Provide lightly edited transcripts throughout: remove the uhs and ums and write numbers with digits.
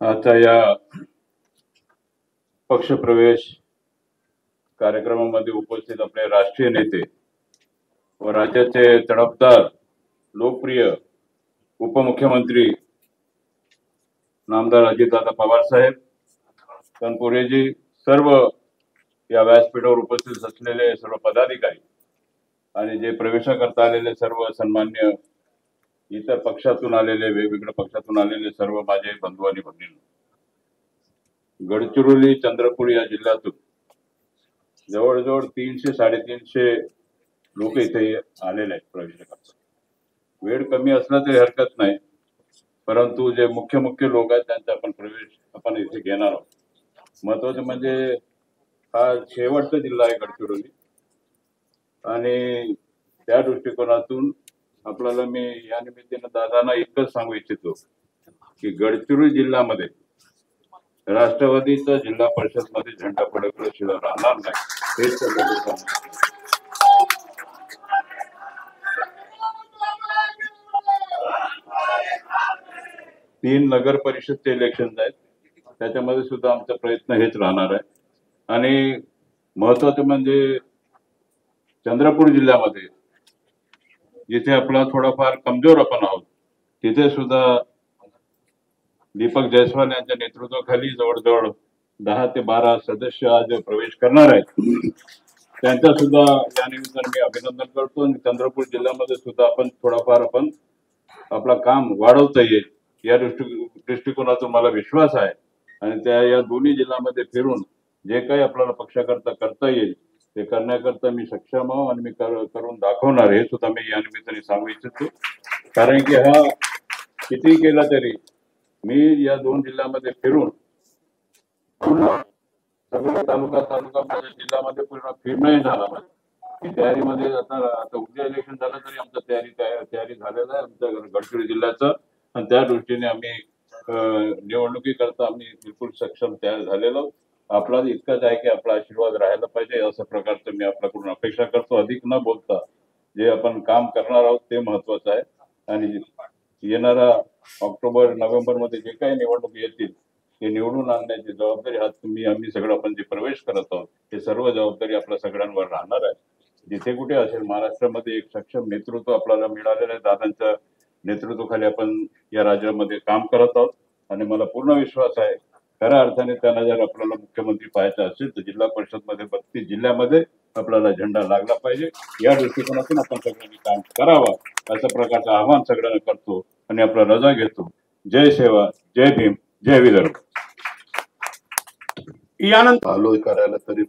आता या पक्षप्रवेश कार्यक्रमामध्ये उपस्थित आपले राष्ट्रीय नेते व राज्याचे तडफदार लोकप्रिय उपमुख्यमंत्री नामदार अजितदादा पवार साहेब, तनपुरेजी, सर्व या व्यासपीठावर उपस्थित असलेले सर्व पदाधिकारी आणि जे प्रवेशाकरता आलेले सर्व सन्मान्य इतर पक्षातून आलेले, वेगवेगळ्या पक्षातून आलेले सर्व माझे बंधू आणि भगिनी, गडचिरोली चंद्रपूर या जिल्ह्यातून जवळजवळ 300-350 लोक इथे आलेले आहेत प्रवेशाकरता. वेळ कमी असला तरी हरकत नाही, परंतु जे मुख्य लोक आहेत त्यांचा आपण प्रवेश आपण इथे घेणार आहोत. महत्वाचं म्हणजे हा शेवटचा जिल्हा आहे गडचिरोली, आणि त्या दृष्टिकोनातून आपल्याला मी या निमित्तानं दादांना इतकंच सांगू इच्छितो की गडचिरोली जिल्ह्यामध्ये राष्ट्रवादीचा जिल्हा परिषद मध्ये झेंडा फडकल्याशिवाय राहणार नाही. हेच तीन नगर परिषदचे इलेक्शन आहेत, त्याच्यामध्ये सुद्धा आमचा प्रयत्न हेच राहणार आहे. आणि महत्वाचं म्हणजे चंद्रपूर जिल्ह्यामध्ये जिथे आपला थोडाफार कमजोर आपण आहोत, तिथे सुद्धा दीपक जयस्वाल यांच्या नेतृत्वाखाली जवळजवळ 10 ते 12 सदस्य आज प्रवेश करणार आहेत. त्यांचा सुद्धा या निमित्ताने मी अभिनंदन करतो. आणि चंद्रपूर जिल्ह्यामध्ये सुद्धा आपण थोडाफार आपला काम वाढवता येईल या दृष्टिकोनातून मला विश्वास आहे. आणि त्या या दोन्ही जिल्ह्यामध्ये फिरून जे काही आपल्याला पक्षाकरता करता येईल ते करण्याकरता मी सक्षम आहो आणि मी करून दाखवणार, हे सुद्धा मी या निमित्ताने सांगू इच्छितो. कारण की हा किती केला तरी मी या दोन जिल्ह्यामध्ये फिरून सगळे तालुका माझ्या जिल्ह्यामध्ये पूर्ण फिरणं झालं. तयारीमध्ये आता उद्या इलेक्शन झालं तरी आमचं तयारी झालेलं आहे आमच्या गडचिरोली जिल्ह्याचं. आणि त्या दृष्टीने आम्ही निवडणुकीकरता आम्ही बिलकुल सक्षम तयार झालेलो. आपला इतकंच आहे की आपला आशीर्वाद राहायला पाहिजे, असं प्रकारचं मी आपल्याकडून अपेक्षा करतो. अधिक न बोलता जे आपण काम करणार आहोत ते महत्वाचं आहे. आणि येणारा ऑक्टोबर-नोव्हेंबर मध्ये जे काही निवडणूक येतील ते निवडून आणण्याची जबाबदारी आम्ही सगळं आपण जे प्रवेश करत आहोत ते सर्व जबाबदारी आपल्या सगळ्यांवर राहणार आहे. जिथे कुठे असेल महाराष्ट्रामध्ये एक सक्षम नेतृत्व आपल्याला मिळालेलं आहे. दादांच्या नेतृत्वाखाली आपण या राज्यामध्ये काम करत आहोत आणि मला पूर्ण विश्वास आहे खऱ्या अर्थाने त्यांना जर आपल्याला मुख्यमंत्री पाहायचं असेल तर जिल्हा परिषद मध्ये 32 जिल्ह्यामध्ये आपल्याला झेंडा लागला पाहिजे. या दृष्टिकोनातून आपण सगळ्यांनी काम करावं असं प्रकारचं आव्हान सगळ्यांना करतो आणि आपला रजा घेतो. जय सेवा, जय भीम, जय विदर्भ. यानंतर आलोय करायला तरी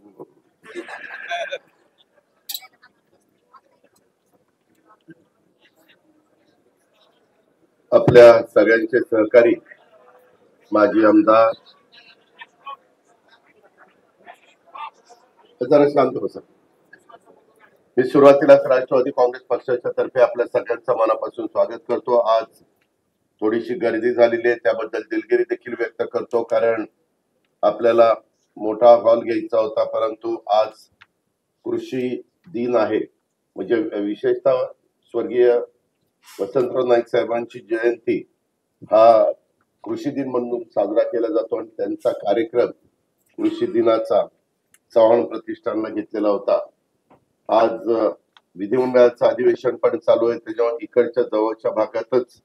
आपल्या सगळ्यांचे सहकारी माजी आमदार जरा शांत बसा. मी सुरुवातीलाच राष्ट्रवादी काँग्रेस पक्षाच्या तर्फे आपल्या सगळ्यांचं मनापासून स्वागत करतो. आज थोडीशी गर्दी झालेली आहे त्याबद्दल दिलगिरी देखील व्यक्त करतो, कारण आपल्याला मोठा हॉल घ्यायचा होता, परंतु आज कृषी दिन आहे. म्हणजे विशेषतः स्वर्गीय वसंतराव नाईक साहेबांची जयंती हा कृषी दिन म्हणून साजरा केला जातो आणि त्यांचा कार्यक्रम कृषी दिनाचा चव्हाण प्रतिष्ठानला घेतलेला होता. आज विधिमंडळाचं अधिवेशन पण चालू आहे, त्याच्यामुळे इकडच्या जवळच्या भागातच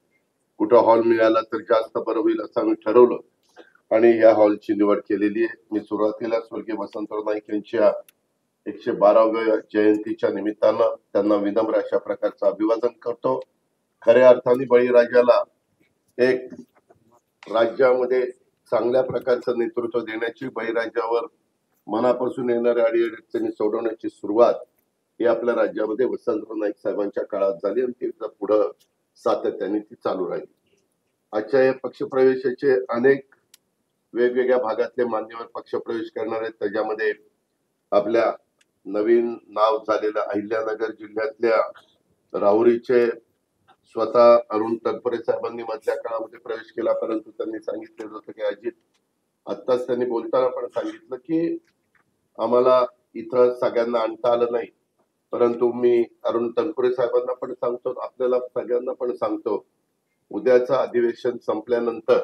कुठं हॉल मिळाला तर जास्त बरं होईल असं आम्ही ठरवलं आणि या हॉलची निवड केलेली आहे. मी सुरुवातीला स्वर्गीय वसंतराव नाईक यांच्या 112व्या जयंतीच्या निमित्तानं त्यांना विनम्र अशा प्रकारचं अभिवादन करतो. खऱ्या अर्थाने बळीराजाला एक राज्यामध्ये चांगल्या प्रकारचं नेतृत्व देण्याची, बळीराजावर मनापासून येणाऱ्या अडीअडचणी सोडवण्याची सुरुवात ही आपल्या राज्यामध्ये वसंतराव नाईक साहेबांच्या काळात झाली आणि ती पुढं सातत्याने ती चालू राहिली. आजच्या या पक्षप्रवेशाचे अनेक वेगवेगळ्या भागातले मान्यवर पक्षप्रवेश करणार आहेत. त्याच्यामध्ये आपल्या नवीन नाव झालेल्या अहिल्यानगर जिल्ह्यातल्या राहुरीचे स्वतः अरुण तनपुरे साहेबांनी मधल्या काळामध्ये प्रवेश केला, परंतु त्यांनी सांगितलेलं होतं की अजित, आत्ताच त्यांनी बोलताना पण सांगितलं की आम्हाला इथं सगळ्यांना आणता आलं नाही, परंतु मी अरुण तनपुरे साहेबांना पण सांगतो, आपल्याला सगळ्यांना पण सांगतो, उद्याचं अधिवेशन संपल्यानंतर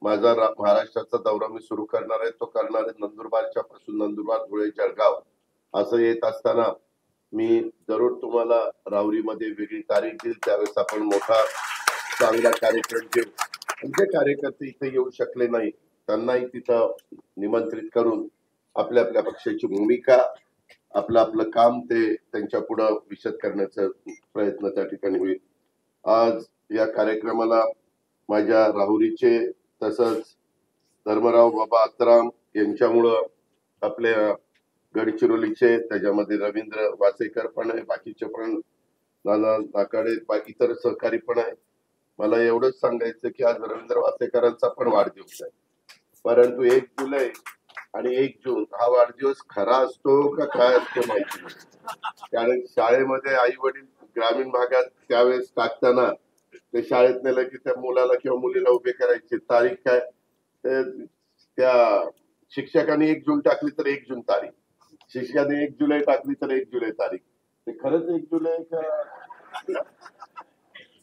माझा महाराष्ट्राचा दौरा मी सुरू करणार आहे, तो करणार आहे नंदुरबारच्या पासून नंदुरबार, धुळे, जळगाव असं येत असताना मी जरूर तुम्हाला राहुरीमध्ये वेगळी तारीख देईल. त्यावेळेस आपण मोठा चांगला कार्यक्रम घेऊ. जे कार्यकर्ते इथे येऊ शकले नाही त्यांनाही तिथं निमंत्रित करून आपल्या आपल्या पक्षाची भूमिका, आपलं आपलं काम ते त्यांच्या पुढं विशद करण्याचा प्रयत्न त्या ठिकाणी होईल. आज या कार्यक्रमाला माझ्या राहुरीचे तसंच धर्मराव बाबा आत्राम यांच्यामुळं आपल्या गडचिरोलीचे, त्याच्यामध्ये रवींद्र वासेकर पण आहे, बाकीचे पण नाना नाकाडे, इतर सहकारी पण आहे. मला एवढंच सांगायचं की आज रवींद्र वासेकरांचा पण वाढदिवस आहे, परंतु 1 जुलै आणि 1 जून हा वाढदिवस खरा असतो का काय असतो माहिती नाही. कारण शाळेमध्ये आई वडील ग्रामीण भागात त्यावेळेस टाकताना ते शाळेत नेलं की त्या मुलाला किंवा मुलीला उभे करायचे, तारीख काय त्या शिक्षकांनी 1 जून टाकली तर 1 जून तारीख, शिक्षकांनी 1 जुलै टाकली तर 1 जुलै तारीख. ते खरंच 1 जुलै का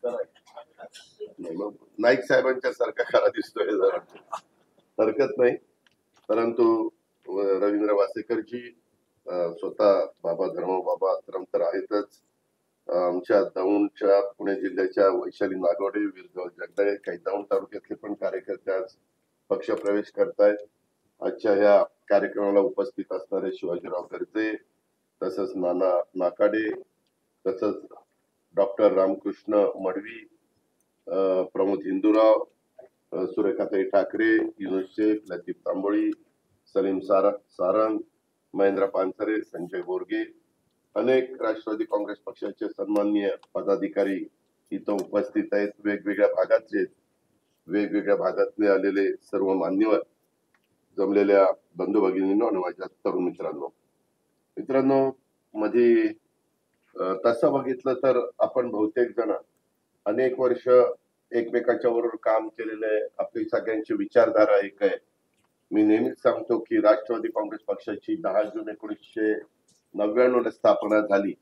नाही? मग नाईक साहेबांच्या सारखा खरा दिसतोय जरा, हरकत नाही. परंतु रवींद्र वासेकरजी स्वतः बाबा धर्मराव बाबा आत्राम तर आहेतच, आमच्या दौंडच्या पुणे जिल्ह्याच्या वैशाली नागवडे, वीरगाव जगदाळे, काही दौंड तालुक्यातले पण कार्यकर्ते आज पक्ष प्रवेश करतायत. आजच्या ह्या कार्यक्रमाला उपस्थित असणारे शिवाजीराव गर्जे, तसंच नाना नाकाडे, तसंच डॉक्टर रामकृष्ण मडवी, प्रमोद हिंदूराव, सुरेखाताई ठाकरे, युनुस शेख, लतीफ तांबोळी, सलीम सारंग, महेंद्र पानसरे, संजय बोरगे, अनेक राष्ट्रवादी काँग्रेस पक्षाचे सन्माननीय पदाधिकारी इथं उपस्थित आहेत. वेगवेगळ्या भागाचे, वेगवेगळ्या भागातले आलेले सर्व मान्यवर, जमलेल्या बंधू भगिनींनो आणि माझ्या तरुण मित्रांनो, मध्ये तसं बघितलं तर आपण बहुतेक जण अनेक वर्ष एकमेकाच्या बरोबर काम केलेले, आपली सगळ्यांची विचारधारा एक आहे. मी नेहमीच सांगतो की राष्ट्रवादी काँग्रेस पक्षाची 10 जून 1999 ला स्थापना झाली.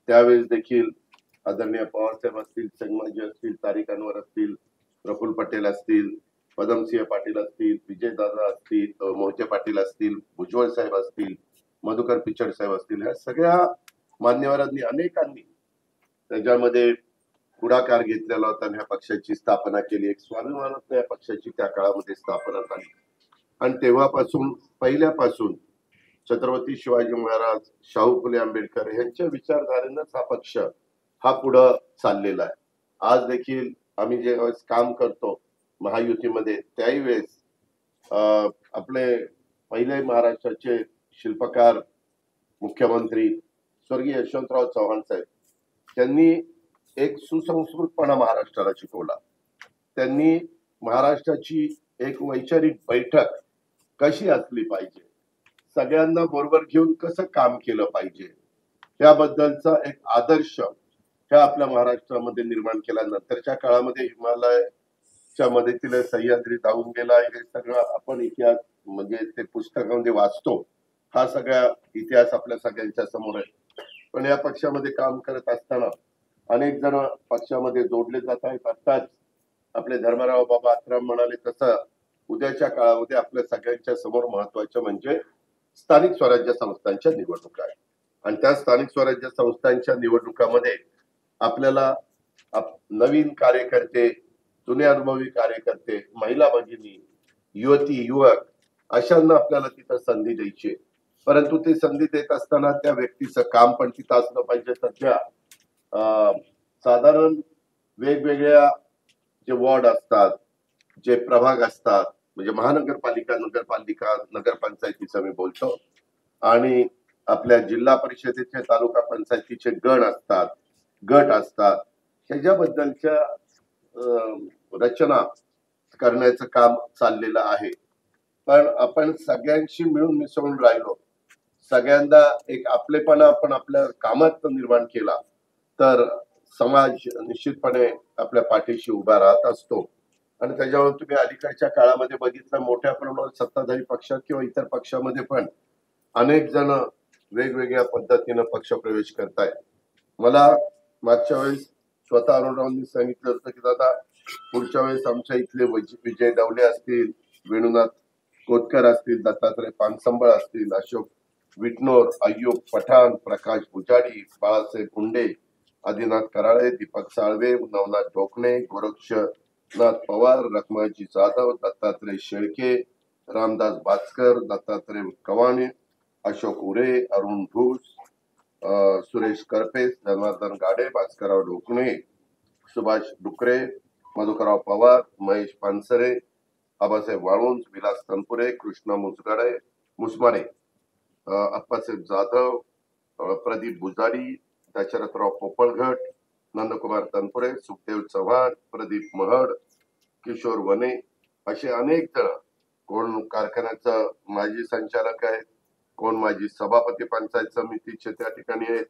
त्यावेळेस देखील आदरणीय पवारसाहेब असतील, संगमाजी असतील, तारिक अनवर असतील, प्रफुल्ल पटेल असतील, पदमसिंह पाटील असतील, विजयदादा असतील, मोहिते पाटील असतील, भुजबळ साहेब असतील, मधुकर पिचड साहेब असतील, ह्या सगळ्या मान्यवरांनी अनेकांनी त्याच्यामध्ये पुढाकार घेतलेला होता आणि ह्या पक्षाची स्थापना केली. एक स्वाभिमानात या पक्षाची त्या काळामध्ये स्थापना झाली आणि तेव्हापासून, पहिल्यापासून छत्रपती शिवाजी महाराज, शाहू फुले आंबेडकर यांच्या विचारधारेनंच हा पक्ष हा पुढं चाललेला आहे. आज देखील आम्ही जे काम करतो महायुतीमध्ये, त्याही वेळेस आपले पहिले महाराष्ट्राचे शिल्पकार मुख्यमंत्री स्वर्गीय यशवंतराव चव्हाण साहेब, त्यांनी एक सुसंस्कृतपणा महाराष्ट्राला शिकवला. त्यांनी महाराष्ट्राची एक वैचारिक बैठक कशी असली पाहिजे, सगळ्यांना बरोबर घेऊन कसं काम केलं पाहिजे, त्याबद्दलचा एक आदर्श ह्या आपल्या महाराष्ट्रामध्ये निर्माण केला. नंतरच्या काळामध्ये हिमालयाच्या मदतीने सह्याद्री धावून गेला, हे सगळं आपण इतिहास म्हणजे ते पुस्तकामध्ये वाचतो. हा सगळा इतिहास आपल्या सगळ्यांच्या समोर आहे. पण या पक्षामध्ये काम करत असताना अनेक जण पक्षामध्ये जोडले जात आहेत. आत्ताच आपले धर्मराव बाबा आत्राम म्हणाले तसं उद्याच्या काळामध्ये आपल्या सगळ्यांच्या समोर महत्वाचं म्हणजे स्थानिक स्वराज्य संस्थांच्या निवडणुका आहेत. आणि त्या स्थानिक स्वराज्य संस्थांच्या निवडणुकामध्ये आपल्याला नवीन कार्यकर्ते, जुने अनुभवी कार्यकर्ते, महिला भगिनी, युवती युवक अशांना आपल्याला तिथं संधी द्यायची. परंतु ती संधी देत असताना त्या व्यक्तीचं काम पण तिथं असलं पाहिजे. सध्या साधारण वेगवेगळ्या जे वॉर्ड असतात, जे प्रभाग असतात, म्हणजे महानगरपालिका, नगरपालिका, नगरपंचायतीचं मी बोलतो, आणि आपल्या जिल्हा परिषदेचे, तालुका पंचायतीचे गट असतात, ह्याच्याबद्दलच्या रचना करण्याचं काम चाललेलं आहे. पण आपण सगळ्यांशी मिळून मिसळून राहिलो, सगळ्यांना एक आपलेपणा आपण आपल्या कामात निर्माण केला तर समाज निश्चितपणे आपल्या पाठीशी उभा राहत असतो. आणि त्याच्यावर तुम्ही अलीकडच्या काळामध्ये बघितलं, मोठ्या प्रमाणात सत्ताधारी पक्षात किंवा इतर पक्षामध्ये पण अनेक जण वेगवेगळ्या पद्धतीनं पक्ष प्रवेश करतायत. मला मागच्या वेळेस स्वतः अरुणरावांनी सांगितलं होतं की दादा पुढच्या वेळेस आमच्या इथले विजय डवले असतील, वेणुनाथ कोतकर असतील, दत्तात्रय पानसंबळ असतील, अशोक विटनोर, अय्यूब पठाण, प्रकाश भुजाडी, बाळासाहेब कुंडे, आदिनाथ कराळे, दीपक साळवे, नवनाथ ढोकणे, गोरक्षनाथ पवार, रखमाजी जाधव, दत्तात्रय शेळके, रामदास बाचकर, दत्तात्रय कवाणे, अशोक उरे, अरुण घोष, सुरेश करपे, जनार्दन गाडे, भास्करराव ढोकणे, सुभाष डुकरे, मधुकरराव पवार, महेश पानसरे, आबासाहेब वाळुंज, विलास तनपुरे, कृष्णा मुसमाडे, अप्पासाहेब जाधव, प्रदीप बुजाडी, दशरथराव पोपळघट, नंदकुमार तनपुरे, सुखदेव चव्हाण, प्रदीप महड, किशोर वने असे अनेक जण, कोण कारखान्याचा माजी संचालक आहे, कोण माजी सभापती पंचायत समितीचे त्या ठिकाणी आहेत,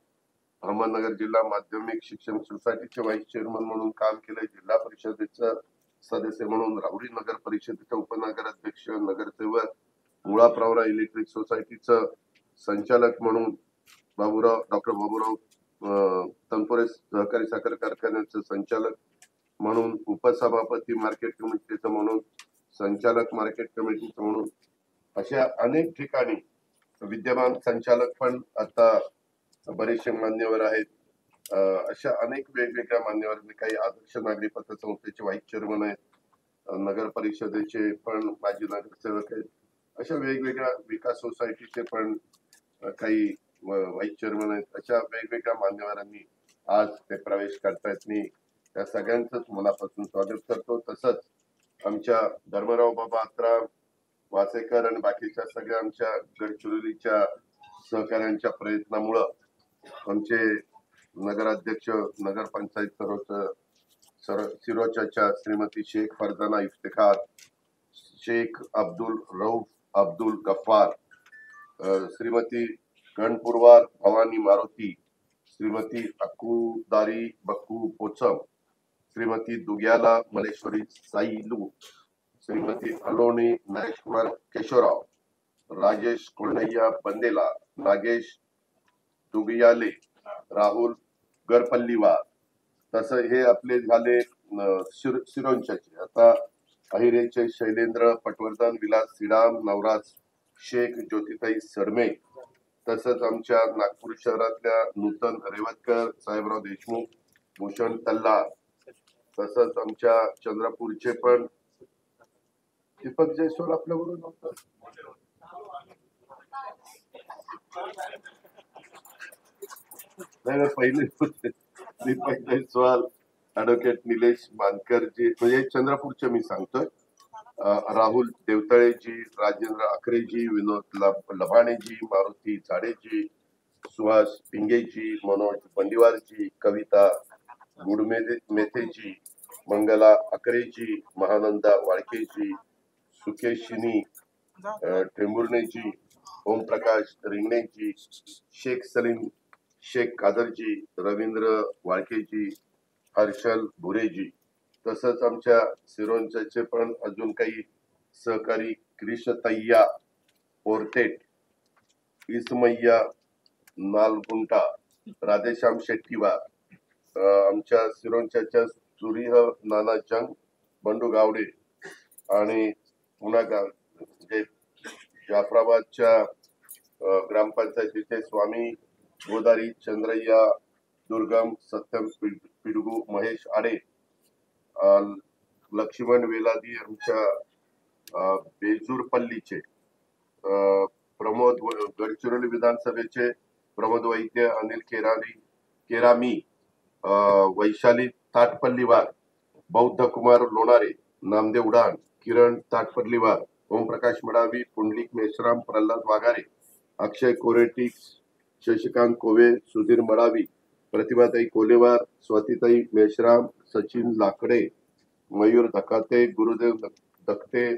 अहमदनगर जिल्हा माध्यमिक शिक्षण सोसायटीचे व्हाईस चेअरमन म्हणून काम केलंय, जिल्हा परिषदेचं सदस्य म्हणून, राहुरी नगर परिषदेचे उपनगर अध्यक्ष, नगरसेवक, मुळा प्रवरा इलेक्ट्रिक सोसायटीचं संचालक म्हणून, डॉक्टर बाबूराव तनपुरे सहकारी साखर कारखान्याचं संचालक म्हणून, उपसभापती मार्केट कमिटीचं म्हणून, संचालक मार्केट कमिटीचं म्हणून, अशा अनेक ठिकाणी विद्यमान संचालक पण आता बरेचसे मान्यवर आहेत. अशा अनेक वेगवेगळ्या मान्यवरांनी, काही आदर्श नागरी पतसंस्थेचे व्हाईस चेअरमन आहेत, नगर परिषदेचे पण माजी नगरसेवक आहेत, अशा वेगवेगळ्या विकास सोसायटीचे पण काही व्हाईस चेअरमन आहेत. अशा वेगवेगळ्या मान्यवरांनी आज ते प्रवेश करतायत. मी त्या सगळ्यांचंच मनापासून स्वागत करतो. तसंच आमच्या धर्मराव बाबा आत्राम, वासेकर आणि बाकीच्या सगळ्या आमच्या गडचिरोलीच्या सहकाऱ्यांच्या प्रयत्नामुळं आमचे नगराध्यक्ष, नगरपंचायत सिरोच्याच्या श्रीमती शेख फरजाना इफ्तिखार, शेख अब्दुल रऊफ अब्दुल गफ्फार, श्रीमती गणपुरवार भवानी मारुती, श्रीमती अक्कुदारी बक्कू पोचम, श्रीमती दुग्याला मलेश्वरी साईलू, श्रीमती अलोनी नरेश कुमार केशवराव, राजेश कोंडैया बंदेला, नागेश दुगियाले, राहुल गरपल्लीवार. तसं हे आपले झाले सिरोंच्याचे. आता अहिरेचे शैलेंद्र पटवर्धन, विलास सिडाम, नवराज शेख, ज्योतिताई सडमे, तसंच आमच्या नागपूर शहरातल्या नूतन रेवतकर, साहेबराव देशमुख, भूषण तल्ला, तसंच आमच्या चंद्रपूरचे पण दीपक जयस्वाल आपल्याबरोबर नव्हतं. नाही पहिले होते दीपक जयस्वाल, ऍडव्होकेट निलेश मानकरजी, म्हणजे चंद्रपूरचे मी सांगतोय, राहुल देवतळेजी, राजेंद्र अखरेजी, विनोद लभाणेजी, मारुती झाडेजी, सुहास पिंगेजी, मनोज बंडीवारजी, कविता गुडमेथेजी, मंगला अकरेजी, महानंदा वाळकेजी, सुकेशिनी टेंभुर्णेजी, ओमप्रकाश रिंगणेजी, शेख सलीम शेख कादरजी, रवींद्र वाळकेजी, हर्षल भुरेजी, तसंच आमच्या सिरोंच्याचे पण अजून काही सहकारी, क्रिशतय्या पोर्टेट, इसमय्या नालगुंटा, राधेश्याम शेट्टीवार, आमच्या सिरोंच्याच्या सुरीह नाना जंग, बंडू गावडे, आणि पुन्हा म्हणजे जाफराबादच्या ग्रामपंचायतीचे स्वामी गोदारी चंद्रय्या दुर्गम, सत्यम पिडगू, महेश आडे, लक्ष्मण वेलादी, आमच्या बेजूरपल्लीचे प्रमोद, गडचिरोली विधानसभेचे प्रमोद वैद्य, अनिल केरामी, वैशाली ताटपल्लीवार, बौद्ध कुमार लोणारे, नामदेव उडान, किरण ताटपल्लीवार, ओमप्रकाश मडावी, पुंडलिक मेश्राम, प्रल्हाद वाघारे, अक्षय कोरेटी, शशिकांत कोवे, सुधीर मडावी, प्रतिभाताई कोलेवार, स्वातीताई मेश्राम, सचिन लाकडे, मयूर धकाते, गुरुदेव दखते,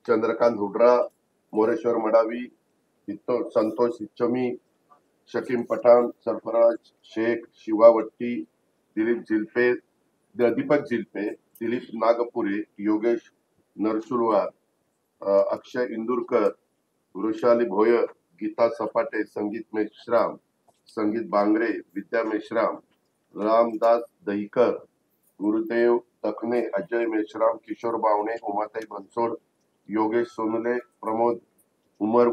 चंद्रकांत हुड्रा, मोरेश्वर मडावी, संतोष इच्छमी, शकीम पठाण, सरफराज शेख, शिवावट्टी, दीपक झिल्पे, दिलीप नागपुरे, योगेश नरसुलवार, अक्षय इंदुरकर, वृषाली भोयर, गीता सपाटे, संगीत मेश्राम, संगीत बांगरे, विद्या मेश्राम, रामदास दहिकर, गुरुदेव तकने, अजय मेश्राम, किशोर बावणे, उमाताई बनसोड, योगेश सोनुले, प्रमोद उमर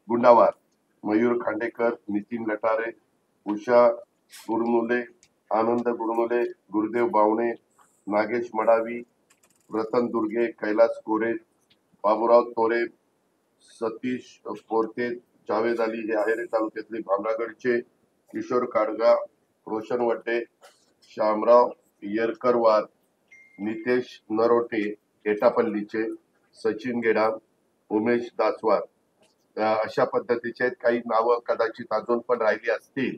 गुंडावार, मयूर खांडेकर, नितीन लटारे, उषा गुरमुले, आनंद गुरमुले, गुरुदेव बावणे, नागेश मडावी, रतन दुर्गे, कैलास कोरे, बाबूराव तोरे, सतीश पोरते, जावेद अली हे आहेरे तालुक्यातले भामरागडचे, किशोर काडगा, रोशन वड्डे, श्यामराव येरकरवार, नितेश नरोटे एटापल्लीचे, सचिन गेडाम, उमेश दासवार, अशा पद्धतीचे काही नावं कदाचित अजून पण राहिली असतील,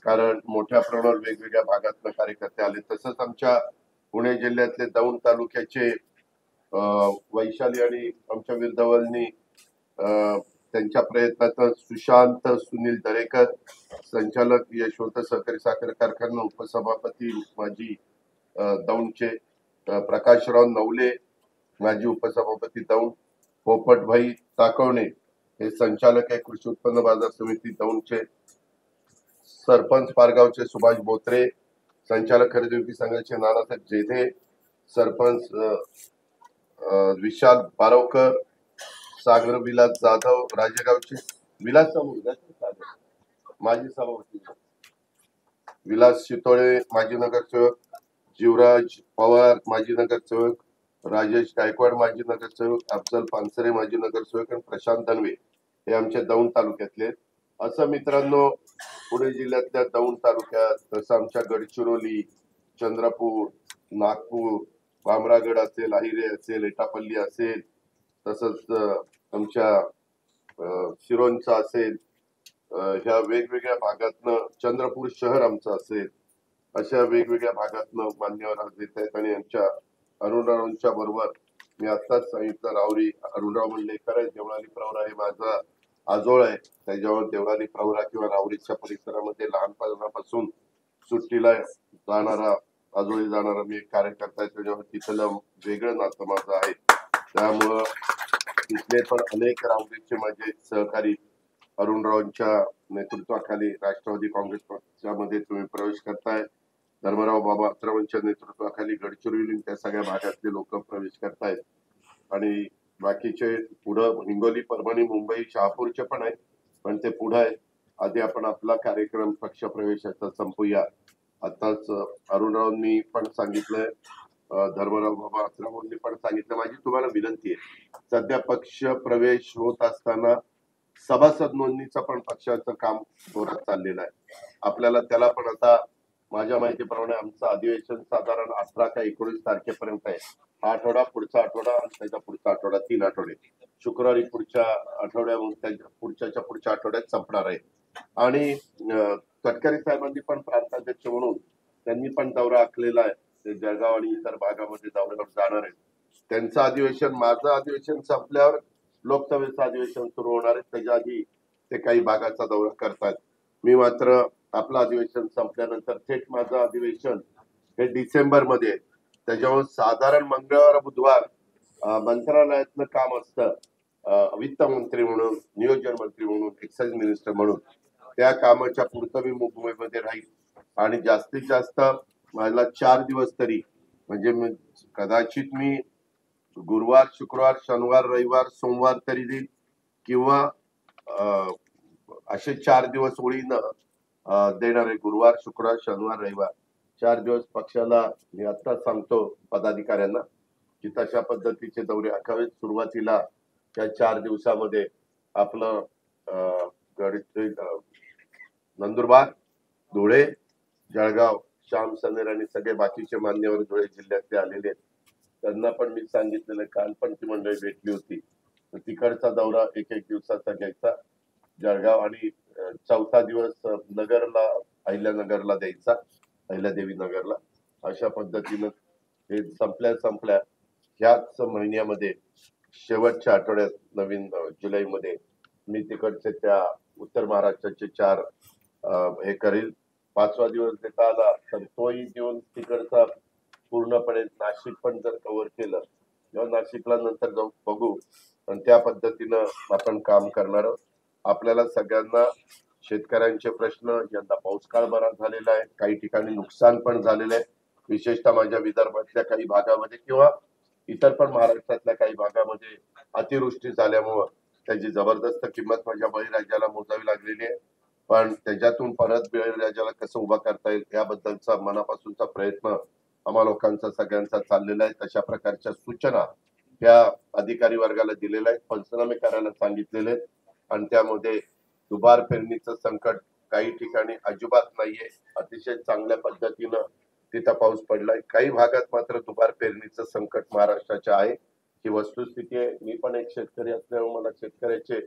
कारण मोठ्या प्रमाणावर वेगवेगळ्या भागातून कार्यकर्ते आले. तसंच आमच्या पुणे जिल्ह्यातले दौंड तालुक्याचे वैशाली आणि आमच्या विरधवलनी त्यांच्या प्रयत्नात सुशांत सुनील दरेकर, संचालक यशवंत सहकारी साखर कारखाना उपसभापती माजी दौंडचे प्रकाशराव नवले, माजी उपसभापती दौंड, पोपटभाई ताकवणे हे संचालक आहे कृषी उत्पन्न बाजार समिती दौंडचे, सरपंच पारगावचे सुभाष बोत्रे, संचालक खरेदी विक्री संघाचे नानासाहेब जेधे, सरपंच विशाल बारवकर, सागर विलास जाधव राजेगावचे, विलास माजी सभापती, विलास शितोळे माजी नगरसेवक, जीवराज पवार माजी नगरसेवक, राजेश गायकवाड माजी नगरसेवक, अफजल पानसरे माजी नगरसेवक आणि प्रशांत धनवे हे आमच्या दौंड तालुक्यातले. असं मित्रांनो, पुणे जिल्ह्यातल्या दौंड तालुक्यात, तसं आमच्या गडचिरोली, चंद्रपूर, नागपूर, भामरागड असेल, अहिरे असेल, एटापल्ली असेल, तसंच आमच्या शिरोंचा असेल, ह्या वेगवेगळ्या भागातनं चंद्रपूर शहर आमचं असेल, अशा वेगवेगळ्या भागातनं मान्यवर आज येत आहेत. आणि आमच्या अरुणरावांच्या बरोबर मी आत्ताच सांगितलं, रावरी अरुणराव म्हणलेकर आहे, देवळाली प्रवरा हे माझा आजोळ आहे, त्याच्यावर देवळाली प्रवरा किंवा रावरीच्या परिसरामध्ये लहानपणापासून सुट्टीला जाणारा, आजोळी जाणारा मी एक कार्यकर्ता आहे, त्याच्यावर तिथलं वेगळं नातं माझं आहे. त्यामुळं तिथले पण अनेक रावरीचे माझे सहकारी अरुणरावांच्या नेतृत्वाखाली राष्ट्रवादी काँग्रेस पक्षामध्ये तुम्ही प्रवेश करताय, धर्मराव बाबा अत्रवांच्या नेतृत्वाखाली गडचिरोली त्या सगळ्या भागातले लोक प्रवेश करतायत, आणि बाकीचे पुढं हिंगोली, परभणी, मुंबई, शहापूरचे पण आहेत, पण ते पुढे आहे. आधी आपण आपला कार्यक्रम पक्ष प्रवेशाचा संपूया. आताच अरुणरावांनी पण सांगितलंय, धर्मराव बाबा अत्रवांनी पण सांगितलं. माझी तुम्हाला विनंती आहे, सध्या पक्ष प्रवेश होत असताना सभासद नोंदणीचं पण पक्षाचं काम जोरात चाललेलं आहे. आपल्याला त्याला पण आता माझ्या माहितीप्रमाणे आमचं अधिवेशन साधारण 18 का 19 तारखेपर्यंत आहे. हा आठवडा, पुढचा आठवडा आणि त्याच्या पुढचा आठवडा, 3 आठवडे. शुक्रवारी पुढच्या पुढच्या आठवड्यात संपणार आहे. आणि तटकरे साहेबांनी पण प्रांताध्यक्ष म्हणून त्यांनी पण दौरा आखलेला आहे, ते जळगाव आणि इतर भागामध्ये दौऱ्यावर जाणार आहे. त्यांचं अधिवेशन, माझं अधिवेशन संपल्यावर लोकसभेचं अधिवेशन सुरू होणार आहे, त्याच्या आधी ते काही भागाचा दौरा करतात. मी मात्र आपलं अधिवेशन संपल्यानंतर थेट माझं अधिवेशन हे डिसेंबर मध्ये आहे. त्याच्यामुळे साधारण मंगळवार बुधवार मंत्रालयातलं काम असतं, वित्त मंत्री म्हणून, नियोजन मंत्री म्हणून, एक्साइज मिनिस्टर म्हणून, त्या कामाच्या पुरतं मी मुंबईमध्ये राहील. आणि जास्तीत जास्त मला 4 दिवस तरी, म्हणजे कदाचित मी गुरुवार, शुक्रवार, शनिवार, रविवार, सोमवार तरी देईल, किंवा असे 4 दिवस ओळीनं देणार आहे. गुरुवार, शुक्रवार, शनिवार, रविवार 4 दिवस पक्षाला मी आत्ताच सांगतो पदाधिकाऱ्यांना की तशा पद्धतीचे दौरे आखावेत. सुरुवातीला त्या 4 दिवसामध्ये आपलं नंदुरबार, धुळे, जळगाव, श्याम सनेर आणि सगळे बाकीचे मान्यवर धुळे जिल्ह्यातले आलेले आहेत, त्यांना पण मी सांगितलेलं. काल पण ती मंडळी भेटली होती. तर तिकडचा दौरा 1-1 दिवसाचा घ्यायचा, जळगाव, आणि 4था दिवस नगरला, अहिल्यानगरला द्यायचा, अहिल्यादेवी नगरला. अशा पद्धतीनं हे संपल्या ह्याच महिन्यामध्ये शेवटच्या आठवड्यात नवीन जुलैमध्ये मी तिकडचे त्या उत्तर महाराष्ट्राचे 4 हे करेल. 5वा दिवस देता आला तर तोही देऊन तिकडचा पूर्णपणे नाशिक पण जर कव्हर केलं किंवा नाशिकला नंतर जाऊन बघू, आणि त्या पद्धतीनं आपण काम करणार. आपल्याला सगळ्यांना शेतकऱ्यांचे प्रश्न, यंदा पाऊस काळ बरा झालेला आहे, काही ठिकाणी नुकसान पण झालेलं आहे, विशेषतः माझ्या विदर्भातल्या काही भागामध्ये किंवा इतर पण महाराष्ट्रातल्या काही भागामध्ये अतिवृष्टी झाल्यामुळं त्याची जबरदस्त किंमत माझ्या बळीराजाला मोजावी लागलेली आहे. पण त्याच्यातून परत बळीराजाला कसं उभा करता येईल याबद्दलचा मनापासूनचा प्रयत्न आम्हा लोकांचा सगळ्यांचा चाललेला आहे. तशा प्रकारच्या सूचना त्या अधिकारी वर्गाला दिलेल्या आहेत, पंचनामे करायला सांगितलेले आहेत आणि त्यामध्ये दुबार पेरणीचं संकट काही ठिकाणी अजिबात नाहीये. अतिशय चांगल्या पद्धतीनं तिथं पाऊस पडलाय. काही भागात मात्र दुबार पेरणीचं संकट महाराष्ट्राच्या आहे, ही वस्तुस्थिती आहे. मी पण एक शेतकरी असल्यामुळे मला शेतकऱ्याचे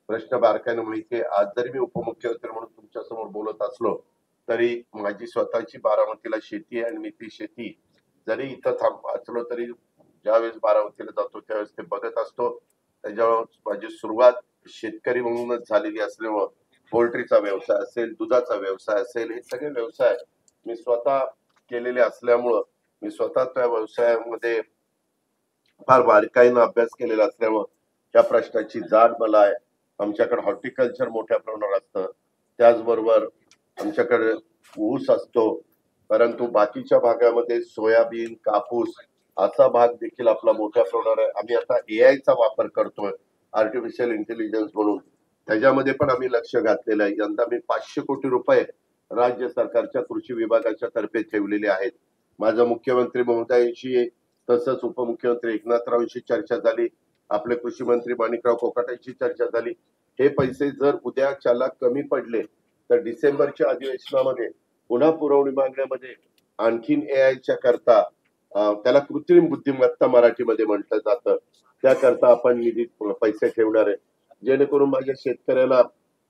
प्रश्न बारकाईने माहिती आहे. आज जरी मी उपमुख्यमंत्री म्हणून तुमच्या समोर बोलत असलो तरी माझी स्वतःची बारामतीला शेती आहे आणि मी ती शेती जरी इथं थांब असलो तरी ज्यावेळेस बारामतीला जातो त्यावेळेस ते बघत असतो. त्याच्यावर माझी सुरुवात शेतकरी म्हणूनच झालेली असल्यामुळं पोल्ट्रीचा व्यवसाय असेल, दुधाचा व्यवसाय असेल, हे सगळे व्यवसाय मी स्वतः केलेले असल्यामुळं मी स्वतः त्या व्यवसायामध्ये फार बारकाईनं अभ्यास केलेला असल्यामुळं त्या प्रश्नाची जाण मला आहे. आमच्याकडे हॉर्टिकल्चर मोठ्या प्रमाणावर असतं, त्याचबरोबर आमच्याकडे ऊस असतो, परंतु बाकीच्या भागामध्ये सोयाबीन, कापूस असा भाग देखील आपला मोठ्या प्रमाणावर आहे. आम्ही आता AI चा वापर करतोय, आर्टिफिशियल इंटेलिजन्स म्हणून, त्याच्यामध्ये पण आम्ही लक्ष घातलेलं आहे. यंदा मी 500 कोटी रुपये राज्य सरकारच्या कृषी विभागाच्या तर्फे ठेवलेले आहेत. माझं मुख्यमंत्री महोदयांशी तसंच उपमुख्यमंत्री एकनाथरावांशी चर्चा झाली, आपले कृषी मंत्री माणिकराव कोकाटेंशी चर्चा झाली. हे पैसे जर उद्याच्याला कमी पडले तर डिसेंबरच्या अधिवेशनामध्ये पुन्हा पुरवणी मागण्यामध्ये आणखीन AI करता त्याला कृत्रिम बुद्धिमत्ता मराठीमध्ये म्हटलं जातं, त्याकरता आपण निधीत पैसे ठेवणार आहे, जेणेकरून माझ्या शेतकऱ्याला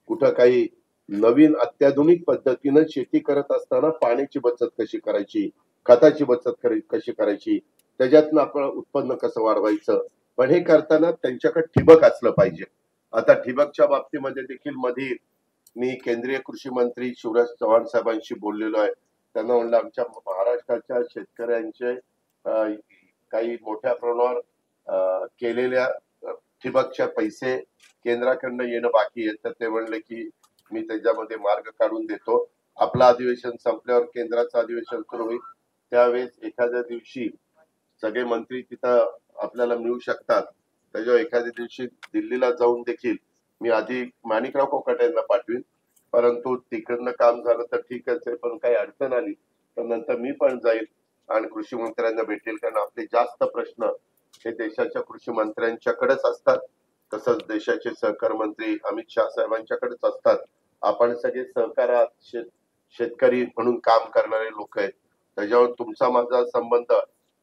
कुठं काही नवीन अत्याधुनिक पद्धतीनं शेती करत असताना पाण्याची बचत कशी करायची, खताची बचत कशी करायची, त्याच्यातनं आपण उत्पन्न कसं वाढवायचं. पण हे करताना त्यांच्याकडे ठिबक असलं पाहिजे. आता ठिबकच्या बाबतीमध्ये देखील मध्ये मी केंद्रीय कृषी मंत्री शिवराज चव्हाण साहेबांशी बोललेलो आहे. त्यांना म्हणलं आमच्या महाराष्ट्राच्या शेतकऱ्यांचे काही मोठ्या प्रमाणावर केलेल्या ठिबकच्या पैसे केंद्राकडनं येणं बाकी आहे, तर ते म्हणले की मी त्याच्यामध्ये मार्ग काढून देतो. आपलं अधिवेशन संपल्यावर केंद्राचं अधिवेशन सुरू होईल, त्यावेळेस एखाद्या दिवशी सगळे मंत्री तिथं आपल्याला मिळू शकतात. त्याच्यावर एखाद्या दिवशी दिल्लीला जाऊन देखील मी आधी माणिकराव कोकाटेंना पाठवीन, परंतु तिकडनं काम झालं तर ठीकच आहे, पण काही अडचण आली तर नंतर मी पण जाईल आणि कृषी मंत्र्यांना भेटेल. कारण आपले जास्त प्रश्न हे देशाच्या कृषी मंत्र्यांच्याकडेच असतात, तसंच देशाचे सहकार मंत्री अमित शाह साहेबांच्याकडेच असतात. आपण सगळे सहकारात शेतकरी म्हणून काम करणारे लोक आहेत. त्याच्यावर तुमचा माझा संबंध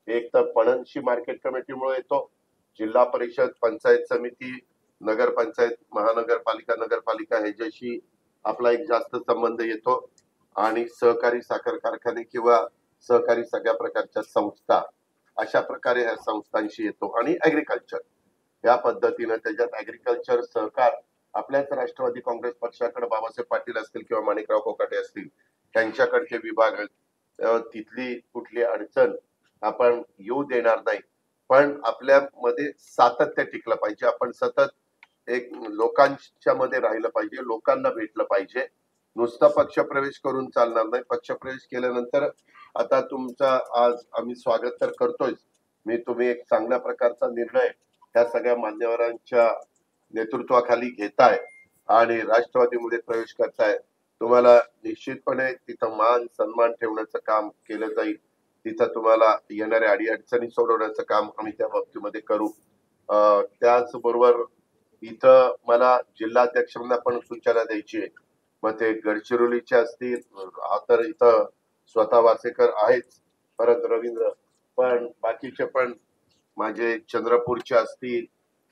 एक तर पणनशी मार्केट कमिटीमुळे येतो, जिल्हा परिषद, पंचायत समिती, नगरपंचायत, महानगरपालिका, नगरपालिका ह्याच्याशी आपला एक जास्त संबंध येतो आणि सहकारी साखर कारखाने किंवा सहकारी सगळ्या प्रकारच्या संस्था, अशा प्रकारे ह्या संस्थांशी येतो आणि ऍग्रिकल्चर या पद्धतीनं. त्याच्यात ऍग्रिकल्चर सहकार आपल्याच राष्ट्रवादी काँग्रेस पक्षाकडे बाबासाहेब पाटील असतील किंवा माणिकराव कोकाटे असतील त्यांच्याकडचे विभाग आहेत. तिथली कुठली अडचण आपण येऊ देणार नाही, पण आपल्यामध्ये सातत्य टिकलं पाहिजे. आपण सतत एक लोकांच्या मध्ये राहिलं पाहिजे, लोकांना भेटलं पाहिजे. नुसता पक्षप्रवेश करून चालणार नाही. पक्षप्रवेश केल्यानंतर आता तुमचा आज आम्ही स्वागत तर करतोय, मी तुम्ही एक चांगल्या प्रकारचा निर्णय त्या सगळ्या मान्यवरांच्या नेतृत्वाखाली घेताय आणि राष्ट्रवादीमध्ये प्रवेश करताय. तुम्हाला निश्चितपणे तिथं मान सन्मान ठेवण्याचं काम केलं जाईल. तिथं तुम्हाला येणाऱ्या अडीअडचणी सोडवण्याचं काम आम्ही त्या बाबतीमध्ये करू. त्याचबरोबर इथं मला जिल्हाध्यक्षांना पण सूचना द्यायची आहे. मग ते गडचिरोलीचे असतील, तर इथं स्वतः वासेकर आहेच, परत रवींद्र, पण बाकीचे पण माझे चंद्रपूरचे असतील,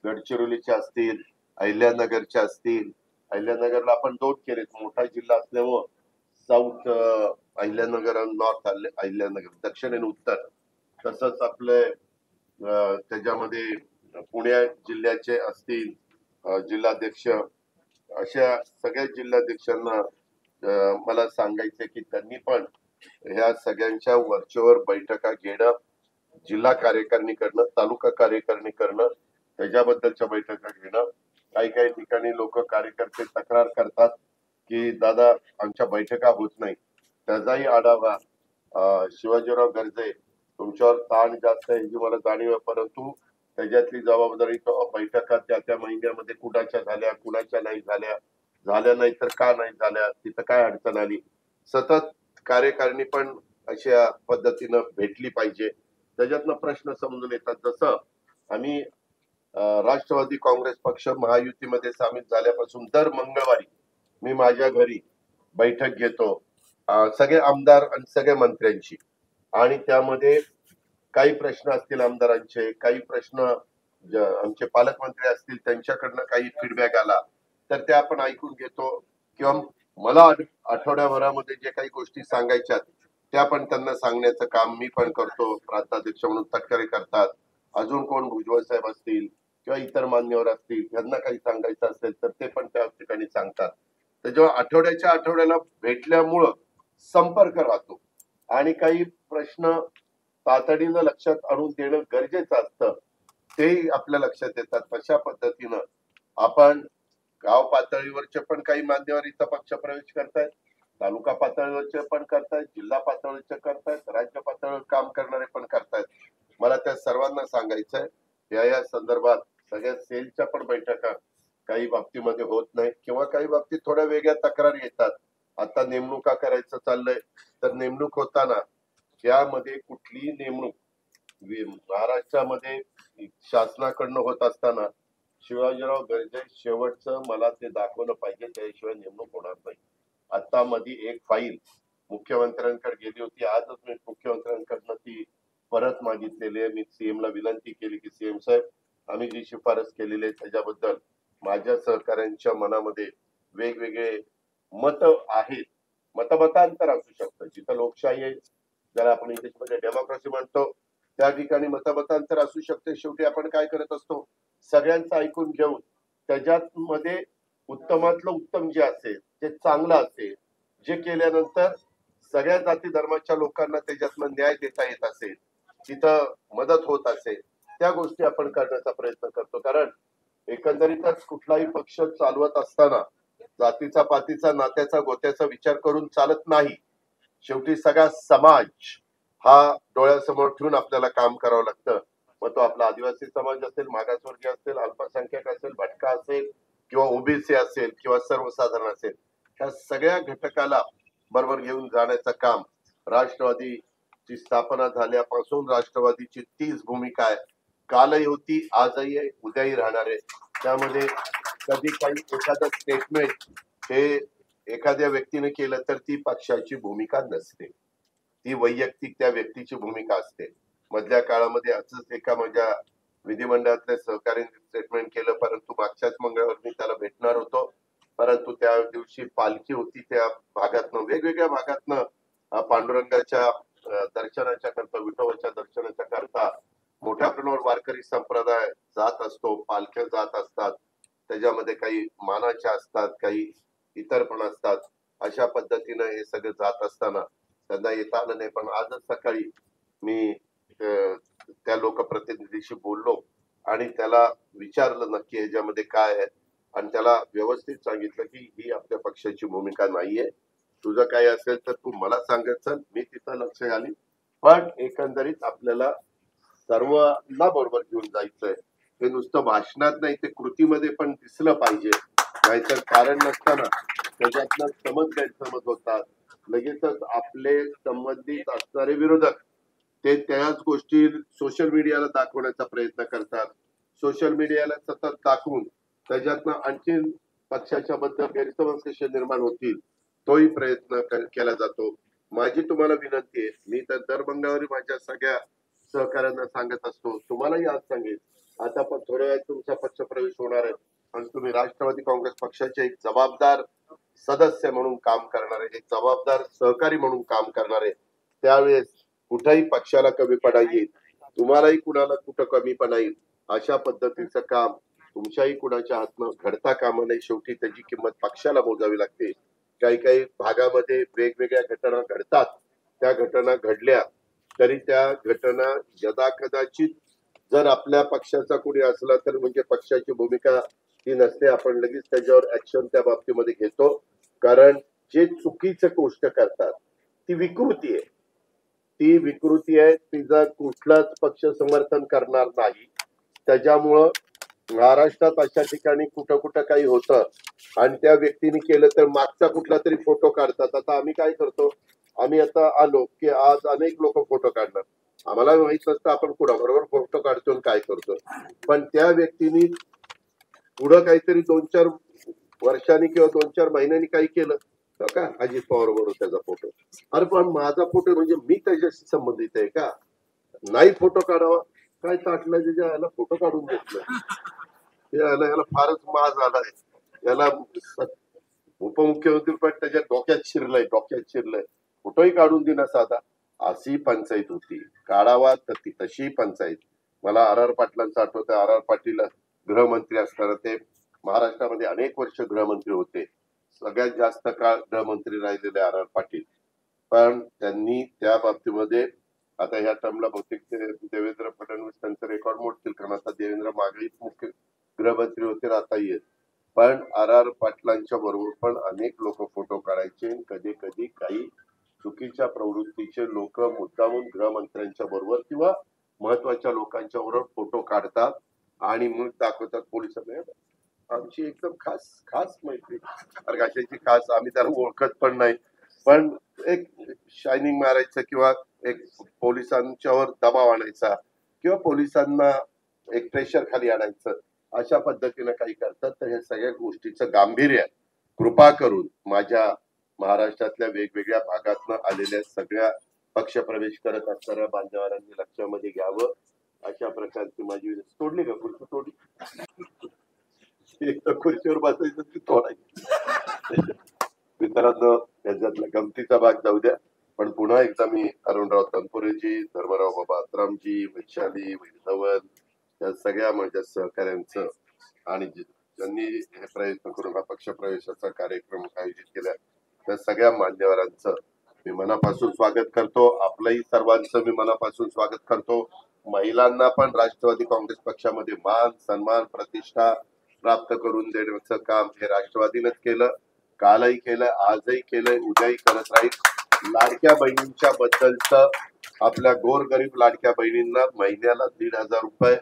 गडचिरोलीचे असतील, अहिल्यानगरचे असतील. अहिल्यानगरला आपण 2 केलेत, मोठा जिल्हा असल्यामुळं साऊथ अहिल्यानगर, नॉर्थ अहिल्यानगर, दक्षिण आणि उत्तर. तसंच आपले त्याच्यामध्ये पुणे जिल्ह्याचे असतील जिल्हाध्यक्ष, अशा सगळ्या जिल्हाध्यक्षांना मला सांगायचे की त्यांनी पण ह्या सगळ्यांच्या वरचेवर बैठका घेणं, जिल्हा कार्यकारिणी करणं, तालुका कार्यकारिणी करणं, त्याच्याबद्दलच्या बैठका घेणं. काही काही ठिकाणी लोक कार्यकर्ते तक्रार करतात की दादा आमच्या बैठका होत नाही, त्याचाही आढावा शिवाजीराव गर्जे तुमच्यावर ताण जास्त आहे जी मला जाणीव आहे, परंतु त्याच्यातली जबाबदारी बैठका त्या त्या महिन्यामध्ये कुणाच्या झाल्या कुणाच्या नाही झाल्या, झाल्या नाही तर का नाही झाल्या, तिथं काय अडचण आली, सतत कार्यकारिणी पण अशा पद्धतीनं भेटली पाहिजे, त्याच्यातनं प्रश्न समजून येतात. जसं आम्ही राष्ट्रवादी काँग्रेस पक्ष महायुतीमध्ये सामील झाल्यापासून दर मंगळवारी मी माझ्या घरी बैठक घेतो सगळे आमदार आणि सगळ्या मंत्र्यांची, आणि त्यामध्ये काही प्रश्न असतील आमदारांचे, काही प्रश्न आमचे पालकमंत्री असतील त्यांच्याकडनं काही फीडबॅक आला तर ते आपण ऐकून घेतो, किंवा मला आठवड्याभरामध्ये जे काही गोष्टी सांगायच्या त्या पण त्यांना सांगण्याचं काम मी पण करतो. प्रांताध्यक्ष म्हणून तटकरे करतात, अजून कोण भुजबळ साहेब असतील किंवा इतर मान्यवर असतील त्यांना काही सांगायचं असेल तर ते पण त्या ठिकाणी सांगतात. तर जेव्हा आठवड्याच्या आठवड्याला भेटल्यामुळं संपर्क राहतो आणि काही प्रश्न तातडीनं लक्षात आणून देणं गरजेचं असतं तेही आपल्या लक्षात येतात. तशा पद्धतीनं आपण गाव पातळीवरचे पण काही मान्यवर इथं पक्षप्रवेश करतायत, तालुका पातळीवरचे पण करतायत, जिल्हा पातळीवरचे करतायत, राज्य पातळीवर काम करणारे पण करतायत. मला त्या सर्वांना सांगायचंय या संदर्भात सगळ्या सेलच्या पण बैठका काही बाबतीमध्ये होत नाही किंवा काही बाबतीत थोड्या वेगळ्या तक्रारी येतात. आता नेमणुका करायचं चाललंय तर नेमणूक होताना यामध्ये कुठलीही नेमणूक महाराष्ट्रामध्ये शासनाकडनं होत असताना शिवाजीराव गर्जे शेवटचं मला ते दाखवलं पाहिजे, त्याशिवाय नेमणूक होणार नाही. आता मध्ये एक फाईल मुख्यमंत्र्यांकडे गेली होती, आजच मी मुख्यमंत्र्यांकडनं ती परत मागितलेली आहे. मी सीएम ला विनंती केली की सीएम साहेब आम्ही जी शिफारस केलेली आहे त्याच्याबद्दल माझ्या सहकाऱ्यांच्या मनामध्ये वेगवेगळे मत आहेत, मतमतांतर असू शकतं. जिथं लोकशाही आहे, ज्याला आपण इंग्लिशमध्ये डेमोक्रेसी म्हणतो, त्या ठिकाणी मतमतांतर असू शकते. शेवटी आपण काय करत असतो, सगळ्यांचं ऐकून घेऊन त्याच्यात मध्ये उत्तमातलं उत्तम जे असेल ते चांगलं असेल, जे केल्यानंतर सगळ्या जाती धर्माच्या लोकांना त्याच्यातनं न्याय देता येत असेल, तिथं मदत होत असेल, त्या गोष्टी आपण करण्याचा प्रयत्न करतो. कारण एकंदरीतच कुठलाही पक्ष चालवत असताना जातीचा पातीचा नात्याचा गोत्याचा विचार करून चालत नाही. शेवटी सगळा समाज हा डोळ्यासमोर ठेवून आपल्याला काम करावं लागतं. मग तो आपला आदिवासी समाज असेल, मागासवर्गीय असेल, अल्पसंख्याक असेल, भटका असेल किंवा ओबीसी असेल किंवा सर्वसाधारण असेल, ह्या सगळ्या घटकाला बरोबर घेऊन जाण्याचं काम राष्ट्रवादीची स्थापना झाल्यापासून राष्ट्रवादीची तीच भूमिका आहे. कालही होती, आजही आहे, उद्याही राहणार आहे. त्यामध्ये कधी काही एखादं स्टेटमेंट हे एखाद्या व्यक्तीने केलं तर ती पक्षाची भूमिका नसते, ती वैयक्तिक त्या व्यक्तीची भूमिका असते. मधल्या काळामध्ये असंच एका माझ्या विधिमंडळातल्या सहकार्याने स्टेटमेंट केलं, परंतु मागच्याच मंगळवारी मी त्याला भेटणार होतो, परंतु त्या दिवशी पालखी होती, त्या भागातनं वेगवेगळ्या भागातनं पांडुरंगाच्या दर्शनाच्या करता, विठोबाच्या दर्शनाच्या करता मोठ्या प्रमाणावर वारकरी संप्रदाय जात असतो, पालख्या जात असतात, त्याच्यामध्ये काही मानाच्या असतात, काही इतर पण असतात. अशा पद्धतीनं हे सगळं जात असताना त्यांना येता आलं नाही. पण आजच सकाळी मी त्या लोकप्रतिनिधीशी बोललो आणि त्याला विचारलं नक्की ह्याच्यामध्ये काय आहे, आणि त्याला व्यवस्थित सांगितलं की ही आपल्या पक्षाची भूमिका नाहीये, तुझं काय असेल तर तू मला सांगत चल, मी तिथं लक्ष घालीन, पण एकंदरीत आपल्याला सर्वांना बरोबर घेऊन जायचंय. हे नुसतं भाषणात नाही, ते कृतीमध्ये पण दिसलं पाहिजे. नाहीतर कारण नसताना त्याच्यातनं समज गैरसमज होतात. लगेचच आपले संबंधित असणारे विरोधक ते त्याच गोष्टी सोशल मीडियाला दाखवण्याचा प्रयत्न करतात. सोशल मीडियाला सतत दाखवून त्याच्यातनं आणखी पक्षाच्या बद्दल गैरसमज कसे निर्माण होतील तोही प्रयत्न केला जातो. माझी तुम्हाला विनंती आहे, मी तर दर मंगळवारी माझ्या सगळ्या सहकार्यांना सांगत असतो, तुम्हालाही आज सांगेल, आता पण थोड्या वेळात तुमचा पक्षप्रवेश होणार आहे आणि तुम्ही राष्ट्रवादी काँग्रेस पक्षाचे एक जबाबदार सदस्य म्हणून काम करणारे, एक जबाबदार सहकारी म्हणून काम करणारे, त्यावेळेस कुठेही पक्षाला कमीपणा येईल, तुम्हालाही कुणाला कुठं कमीपणा येईल, अशा पद्धतीचं काम तुमच्याही कुणाच्या हातनं घडता कामा नये. शेवटी त्याची किंमत पक्षाला मोजावी लागते. काही काही भागामध्ये वेगवेगळ्या घटना घडतात, त्या घटना घडल्या तरी त्या घटना यदाकदाचित जर आपल्या पक्षाचा कोणी असला तर म्हणजे पक्षाची भूमिका ती नसते, आपण लगेच त्याच्यावर ऍक्शन त्या बाबतीमध्ये घेतो. कारण जे चुकीचं गोष्ट करतात ती विकृती आहे, ती विकृती आहे, तिचं कुठलाच पक्ष समर्थन करणार नाही. त्याच्यामुळं महाराष्ट्रात अशा ठिकाणी कुठं कुठं काही होतं आणि त्या व्यक्तीने केलं तर मागचा कुठला तरी फोटो काढतात. आता आम्ही काय करतो, आम्ही आता आलो की आज अनेक लोक फोटो काढणार, आम्हाला माहित नसतं आपण कुणाबरोबर फोटो काढतो आणि काय करतो, पण त्या व्यक्तीने पुढं काहीतरी 2-4 वर्षांनी किंवा 2-4 महिन्यांनी काही केलं तर का अजित पवार बरोबर त्याचा फोटो, अरे पण माझा फोटो म्हणजे मी त्याच्याशी संबंधित आहे का? नाही फोटो काढावा काय ताटलं त्याच्या याला फोटो काढून घेतलं, याला फारच माज आलाय, याला उपमुख्यमंत्री पण त्याच्या डोक्यात शिरलंय फोटोही काढून देणार साधा. अशी पंचायत होती, काढावा तर ती तशी पंचायत. मला आर पाटलांचं आठवतं, आर पाटील गृहमंत्री असताना ते महाराष्ट्रामध्ये अनेक वर्ष गृहमंत्री होते, सगळ्यात जास्त काळ गृहमंत्री राहिलेले आर पाटील. पण त्यांनी त्या बाबतीमध्ये आता ह्या टर्मला बहुतेक देवेंद्र फडणवीस त्यांचं रेकॉर्ड मोडतील, कारण आता देवेंद्र मागे मुख्य गृहमंत्री होते आताही आहेत. पण आर पाटलांच्या बरोबर पण अनेक लोक फोटो काढायचे, कधी कधी काही चुकीच्या प्रवृत्तीचे लोक मुद्दामून गृहमंत्र्यांच्या बरोबर किंवा महत्वाच्या लोकांच्या बरोबर फोटो काढतात आणि मग दाखवतात पोलिसांना आमची एकदम खास खास मैत्री. कशाची खास आम्ही त्याला ओळखत पण नाही, पण एक शायनिंग मारायचं किंवा एक पोलिसांच्यावर दबाव आणायचा किंवा पोलिसांना एक प्रेशर खाली आणायचं, अशा पद्धतीने काही करतात. तर हे सगळ्या गोष्टीचं गांभीर्य कृपा करून माझ्या महाराष्ट्रातल्या वेगवेगळ्या भागातनं आलेल्या सगळ्या पक्ष प्रवेश करत असणाऱ्या बांधवांनी लक्षामध्ये घ्यावं. अशा प्रकारची माझी तोडली का खुर्ची तोडली, एक तर खुर्चीवर बसायचं ती तोडायची. मित्रांनो त्याच्यातला गमतीचा भाग जाऊ द्या, पण पुन्हा एकदा मी अरुणराव तनपुरेजी, धर्मराव बाबा आत्रामजी, वैशाली धवन या सगळ्या माझ्या सहकाऱ्यांचं आणि ज्यांनी हे प्रयत्न करून हा पक्ष प्रवेशाचा कार्यक्रम आयोजित केला त्या सगळ्या मान्यवरांचं मी मनापासून स्वागत करतो. आपलंही सर्वांचं मी मनापासून स्वागत करतो. महिलांना पण राष्ट्रवादी काँग्रेस पक्षामध्ये मान सन्मान प्रतिष्ठा प्राप्त करून देण्याचं काम हे राष्ट्रवादीनंच केलं, कालही केलं, आजही केलंय, उद्याही करत राहील. लाडक्या बहिणींच्या बद्दलचं आपल्या गोरगरीब लाडक्या बहिणींना महिन्याला 1,500 रुपये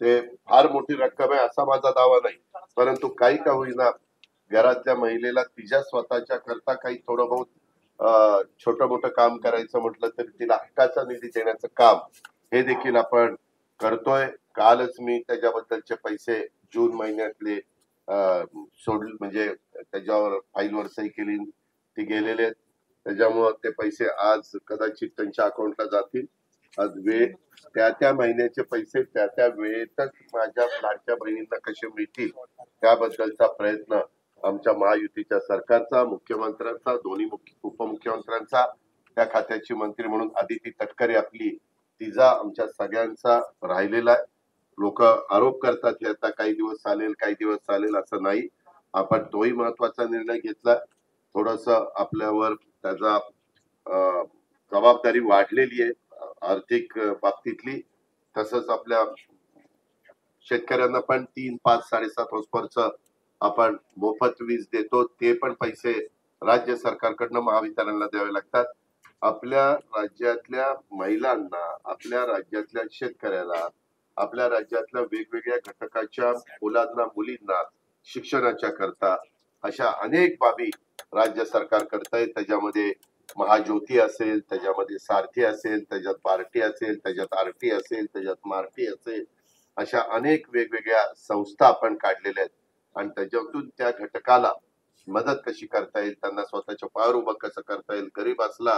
ते फार मोठी रक्कम आहे असा माझा दावा नाही, परंतु काही का होईना घरातल्या महिलेला तिच्या स्वतःच्या करता काही थोडं बहुत छोटं मोठं काम करायचं म्हटलं तरी तिला हक्काचा निधी देण्याचं काम हे देखील आपण करतोय. कालच मी त्याच्याबद्दलचे पैसे जून महिन्यातले सोडले, म्हणजे त्याच्यावर फाईलवर सही केली ती गेलेले आहेत, त्याच्यामुळं ते पैसे आज कदाचित त्यांच्या अकाउंटला जातील. आज वेळ त्या महिन्याचे पैसे त्या वेळेतच माझ्या लाडक्या बहिणींना कसे मिळतील त्याबद्दलचा प्रयत्न आमच्या महायुतीच्या सरकारचा, मुख्यमंत्र्यांचा, दोन्ही उपमुख्यमंत्र्यांचा, त्या खात्याची मंत्री म्हणून आदिती तटकरे आपली, तिचा आमच्या सगळ्यांचा राहिलेला आहे. लोक आरोप करतात की आता काही दिवस चालेल काही दिवस चालेल, असं नाही. आपण तोही महत्वाचा निर्णय घेतला, थोडस आपल्यावर त्याचा जबाबदारी वाढलेली आहे आर्थिक बाबतीतली. तसंच आपल्या शेतकऱ्यांना पण 3, 5, 7.5 हॉर्सपावरचं आपण मोफत वीज देतो, ते पण पैसे राज्य सरकारकडनं महावितरणला द्यावे लागतात. आपल्या राज्यातल्या महिलांना, आपल्या राज्यातल्या शेतकऱ्याला, आपल्या राज्यातल्या वेगवेगळ्या घटकाच्या मुलांना मुलींना शिक्षणाच्या करता अशा अनेक बाबी राज्य सरकार करतंय. त्याच्यामध्ये महाज्योती असेल, त्याच्यामध्ये सारथी असेल, त्याच्यात पार्टी असेल, त्याच्यात आरटी असेल, त्याच्यात मारटी असेल, अशा अनेक वेगवेगळ्या संस्था आपण काढलेल्या आहेत आणि त्याच्यातून त्या घटकाला मदत कशी करता येईल, त्यांना स्वतःच्या पायावर उभं कसं करता येईल. गरीब असला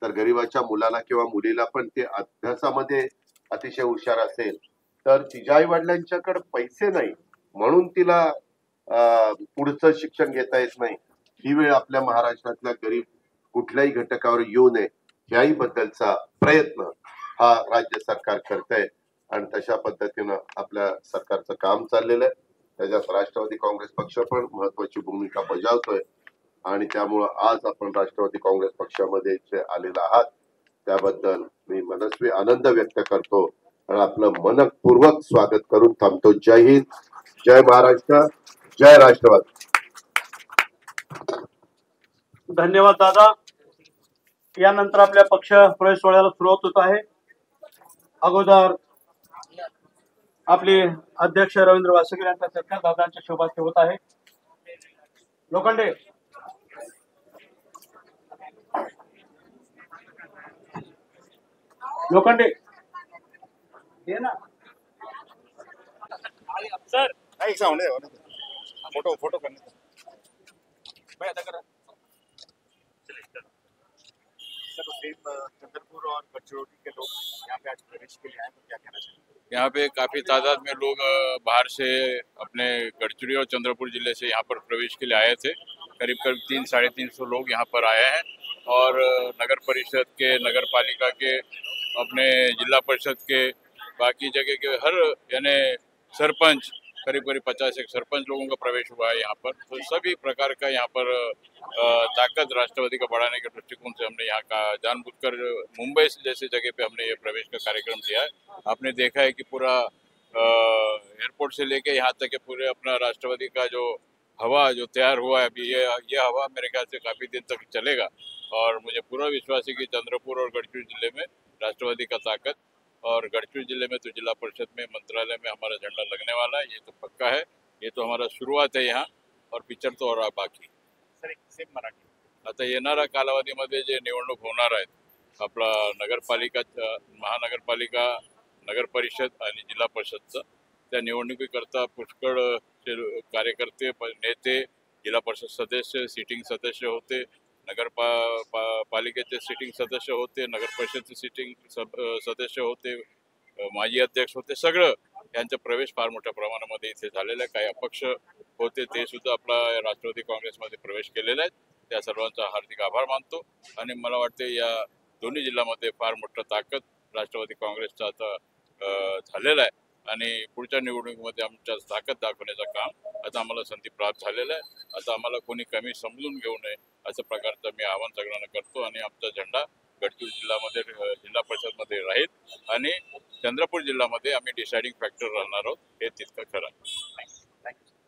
तर गरीबाच्या मुलाला किंवा मुलीला पण ते अभ्यासामध्ये अतिशय हुशार असेल तर तिच्या आई वडिलांच्याकडे पैसे नाही म्हणून तिला पुढचं शिक्षण घेता येत नाही, ही वेळ आपल्या महाराष्ट्रातल्या गरीब कुठल्याही घटकावर येऊ नये याही बद्दलचा प्रयत्न हा राज्य सरकार करतंय आणि तशा पद्धतीनं आपल्या सरकारचं काम चाललेलं आहे. त्याच्यात राष्ट्रवादी काँग्रेस पक्ष पण महत्वाची भूमिका बजावतोय आणि त्यामुळं आज आपण राष्ट्रवादी काँग्रेस पक्षामध्ये जे आलेला आहात त्याबद्दल मी मनस्वी आनंद व्यक्त करतो आणि आपलं मनपूर्वक स्वागत करून थांबतो. जय हिंद, जय महाराष्ट्र, जय राष्ट्रवादी. धन्यवाद दादा. यानंतर आपल्या पक्ष प्रवेश सोहळ्याला सुरुवात होत आहे. अगोदर आपले अध्यक्ष रवींद्र वासुकीर यांचा सत्कार दादांच्या शोभास्ते होत आहे. लोखंडे लोखंडे ये ना सर एक साउंड है फोटो फोटो करने भाई अदा करा सर चंद्रपुर और गढ़चिरौली के लोग यहाँ पे आज प्रवेश के लिए आए तो क्या कहना चाहिए? यहाँ पे काफी तादाद में लोग बाहर से अपने गढ़चिरौली और चंद्रपुर जिले से यहाँ पर प्रवेश के लिए आए थे. करीब करीब 300-350 लोग यहाँ पर आए हैं और नगर परिषद के, नगर पालिका के, अपने जिला परिषद के, बाकी जगह के हर यानी सरपंच, करीब करीब 50 एक सरपंच लोगों का प्रवेश हुआ है यहाँ पर. तो सभी प्रकार का यहाँ पर ताकत राष्ट्रवादी का बढ़ाने के दृष्टिकोण से हमने यहाँ का जानबूझकर मुंबई जैसे जगह पे हमने ये प्रवेश का कार्यक्रम किया है. आपने देखा है कि पूरा एयरपोर्ट से लेके यहाँ तक के पूरे अपना राष्ट्रवादी का जो हवा जो तैयार हुआ है अभी ये हवा मेरे ख्याल से काफी दिन तक चलेगा और मुझे पूरा विश्वास है कि चंद्रपुर और गढ़चिरौली जिले में राष्ट्रवादी का ताकत और गढ़चिरौली जिले में तो जिला परिषद में मंत्रालय में हमारा झंडा लगने वाला है. ये तो पक्का है. ये तो हमारा शुरुआत आहे यहाँ और पिक्चर तो और बाकी. सर एक सेम मराठी आता येणाऱ्या कालावधीमध्ये जे निवडणूक होणार आहेत आपला नगरपालिका, महानगरपालिका, नगर परिषद आणि जिल्हा परिषदचं, त्या निवडणुकीकरता पुष्कळ कार्यकर्ते, नेते, जिल्हा परिषद सदस्य, सिटिंग सदस्य होते, पालिकेचे सिटिंग सदस्य होते, नगर परिषदचे सिटिंग सदस्य होते, माजी अध्यक्ष होते, सगळं यांचा प्रवेश फार मोठ्या प्रमाणामध्ये इथे झालेला आहे. काही अपक्ष होते ते सुद्धा आपला राष्ट्रवादी काँग्रेसमध्ये प्रवेश केलेला आहे. त्या सर्वांचा हार्दिक आभार मानतो आणि मला वाटते या दोन्ही जिल्ह्यामध्ये फार मोठं ताकद राष्ट्रवादी काँग्रेसचा आता झालेला आहे आणि पुढच्या निवडणुकीमध्ये आमच्या ताकद दाखवण्याचं काम आता आम्हाला संधी प्राप्त झालेलं आहे. आता आम्हाला कोणी कमी समजून घेऊ नये अशा प्रकारचं मी आवाहन सगळ्यांना करतो आणि आमचा झेंडा गडचिरोली जिल्ह्यामध्ये, जिल्हा परिषदमध्ये राहील आणि चंद्रपूर जिल्ह्यामध्ये आम्ही डिसाइडिंग फॅक्टर राहणार आहोत हे तितकं खरं आहे. थँक्यू